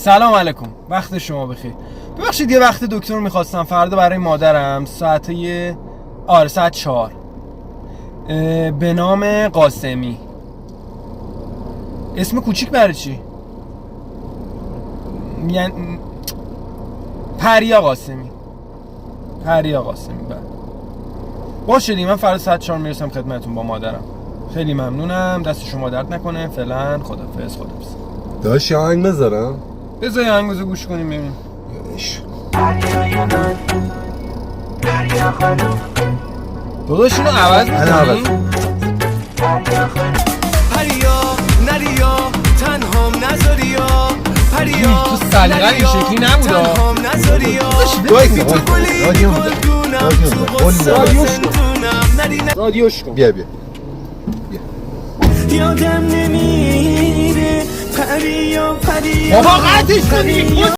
سلام علیکم، وقت شما بخیر. ببخشید یه وقت دکتر میخواستم فردا برای مادرم ساعت 4 به نام قاسمی. اسم کوچیک برای چی؟ یعنی پریا قاسمی. بله باشه دیگه، من فردا ساعت 4 میرسم خدمتتون با مادرم. خیلی ممنونم، دست شما درد نکنه. فعلا خدافظ. داشت یه آهنگ بذارم؟ بذار یه آهنگ گوش کنیم ببینیم. داداش اینو عوض می‌کنی؟ پریا نریا تنهام نذاریا پریا تو سلیقه این شکلی نبوده. تنهام نذاریا رادیوش کن. بیا یادم نمیره پریا بابا قطعش کنی.